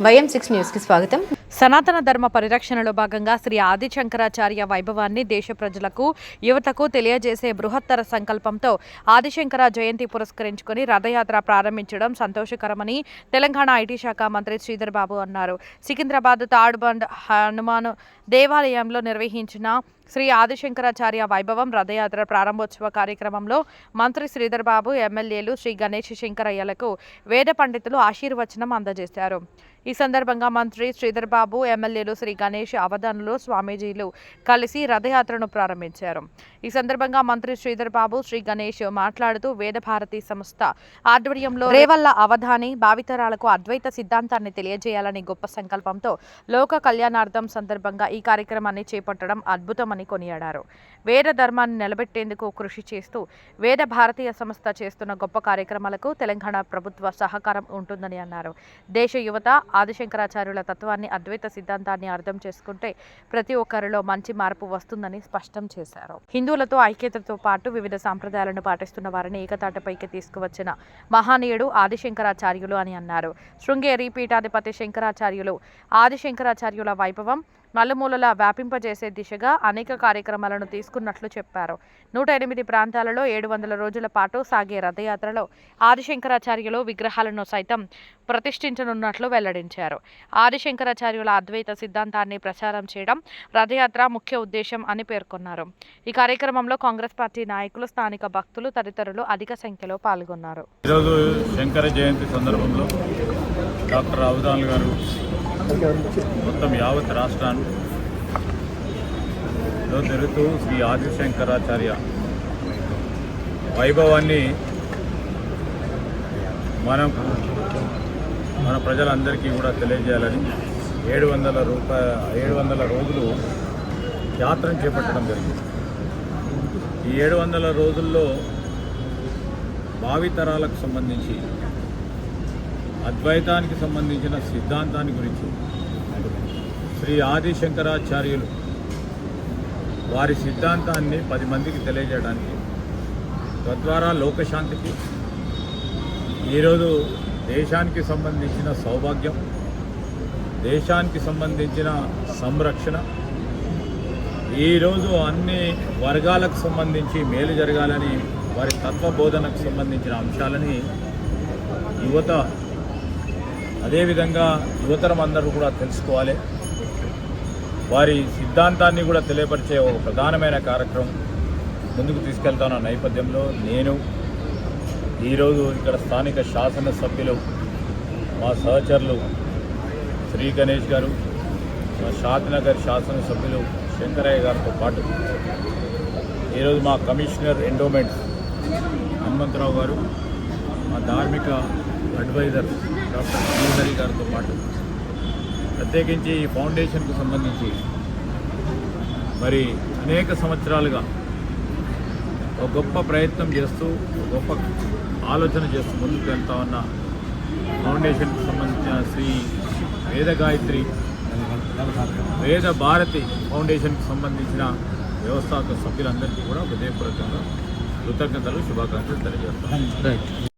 YM6 news కి స్వాగతం. సనాతన ధర్మ పరిరక్షణలో భాగంగా శ్రీ ఆది శంకరాచార్య వైభవాన్ని దేశ ప్రజలకు యువతకు తెలియజేసే బృహత్తర సంకల్పంతో ఆదిశంకర జయంతి పురస్కరించుకొని రథయాత్ర ప్రారంభించడం సంతోషకరమని తెలంగాణ ఐటీ శాఖ మంత్రి శ్రీధర్ బాబు అన్నారు. సికింద్రాబాద్ తాడ్బండ్ హనుమాన్ దేవాలయంలో నిర్వహించిన శ్రీ ఆదిశంకరాచార్య వైభవం రథయాత్ర ప్రారంభోత్సవ కార్యక్రమంలో మంత్రి శ్రీధర్ బాబు ఎమ్మెల్యేలు శ్రీ గణేష్ శంకరయ్యలకు వేద పండితులు ఆశీర్వచనం అందజేశారు. ఈ సందర్భంగా మంత్రి శ్రీధర్ బాబు ఎమ్మెల్యేలు శ్రీ గణేష్ అవధానులు స్వామీజీలు కలిసి రథయాత్రను ప్రారంభించారు. ఈ సందర్భంగా మంత్రి శ్రీధర్ బాబు శ్రీ గణేష్ మాట్లాడుతూ వేద భారతి సంస్థ ఆధ్వర్యంలో రేవల్ల అవధాని భావితరాలకు అద్వైత సిద్ధాంతాన్ని తెలియజేయాలని గొప్ప సంకల్పంతో లోక కళ్యాణార్థం సందర్భంగా ఈ కార్యక్రమాన్ని చేపట్టడం అద్భుతమని కొనియాడారు. వేద ధర్మాన్ని నిలబెట్టేందుకు కృషి చేస్తూ వేద భారతీయ సంస్థ చేస్తున్న గొప్ప కార్యక్రమాలకు తెలంగాణ ప్రభుత్వ సహకారం ఉంటుందని అన్నారు. దేశ యువత ఆదిశంకరాచార్యుల తత్వాన్ని అద్వైత సిద్ధాంతాన్ని అర్థం చేసుకుంటే ప్రతి ఒక్కరిలో మంచి మార్పు వస్తుందని స్పష్టం చేశారు. హిందువులతో ఐక్యతతో పాటు వివిధ సాంప్రదాయాలను పాటిస్తున్న వారిని ఏకతాటిపైకి తీసుకువచ్చిన మహానీయుడు ఆదిశంకరాచార్యులు అని అన్నారు. శృంగేరి పీఠాధిపతి శంకరాచార్యులు ఆదిశంకరాచార్యుల వైభవం నలుమూలలా వ్యాపింపజేసే దిశగా అనేక కార్యక్రమాలను తీసుకున్నట్లు చెప్పారు. 108 ప్రాంతాలలో 700 రోజుల పాటు సాగే రథయాత్రలో ఆదిశంకరాచార్యులు విగ్రహాలను సైతం ప్రతిష్ఠించనున్నట్లు వెల్లడించారు. ఆదిశంకరాచార్యుల అద్వైత సిద్ధాంతాన్ని ప్రచారం చేయడం రథయాత్ర ముఖ్య ఉద్దేశం అని పేర్కొన్నారు. ఈ కార్యక్రమంలో కాంగ్రెస్ పార్టీ నాయకులు, స్థానిక భక్తులు తదితరులు అధిక సంఖ్యలో పాల్గొన్నారు. ఈరోజు శంకర జయంతి సందర్భంలో డాక్టర్ అవధాన్ గారు మొత్తం యావత్ రాష్ట్రాల్లో తిరుగుతూ శ్రీ ఆదిశంకరాచార్య వైభవాన్ని మన ప్రజలందరికీ కూడా తెలియజేయాలని 700 రోజులు యాత్రను చేపట్టడం జరిగింది. ఈ 700 రోజుల్లో భావితరాలకు సంబంధించి అద్వైతానికి సంబంధించిన సిద్ధాంతాన్ని గురించి శ్రీ ఆదిశంకరాచార్యులు వారి సిద్ధాంతాన్ని 10 మందికి తెలియజేయడానికి, తద్వారా లోకశాంతికి, ఈరోజు దేశానికి సంబంధించిన సౌభాగ్యం, దేశానికి సంబంధించిన సంరక్షణ, ఈరోజు అన్ని వర్గాలకు సంబంధించి మేలు జరగాలని వారి తత్వబోధనకు సంబంధించిన అంశాలని యువత, అదేవిధంగా యువతరం అందరూ కూడా తెలుసుకోవాలి. వారి సిద్ధాంతాన్ని కూడా తెలియపరిచే ఒక ప్రధానమైన కార్యక్రమం ముందుకు తీసుకెళ్తాన్న నేపథ్యంలో నేను ఈరోజు ఇక్కడ స్థానిక శాసనసభ్యులు మా సహచరులు శ్రీ గణేష్ గారు, మా షాద్నగర్ శాసనసభ్యులు శంకరయ్య గారితో పాటు ఈరోజు మా కమిషనర్ ఎండోమెంట్స్ హనుమంతరావు గారు, మా ధార్మిక అడ్వైజర్ డాక్టర్ శ్రీహరి గారితో పాటు ప్రత్యేకించి ఈ ఫౌండేషన్కు సంబంధించి మరి అనేక సంవత్సరాలుగా ఒక గొప్ప ప్రయత్నం చేస్తూ, ఒక గొప్ప ఆలోచన చేస్తూ ముందుకు వెళ్తా ఉన్న ఫౌండేషన్కు సంబంధించిన శ్రీ వేదగాయత్రి వేద భారతి ఫౌండేషన్కి సంబంధించిన వ్యవస్థాపక సభ్యులందరికీ కూడా హృదయపూర్వకంగా కృతజ్ఞతలు, శుభాకాంక్షలు తెలియజేస్తాను.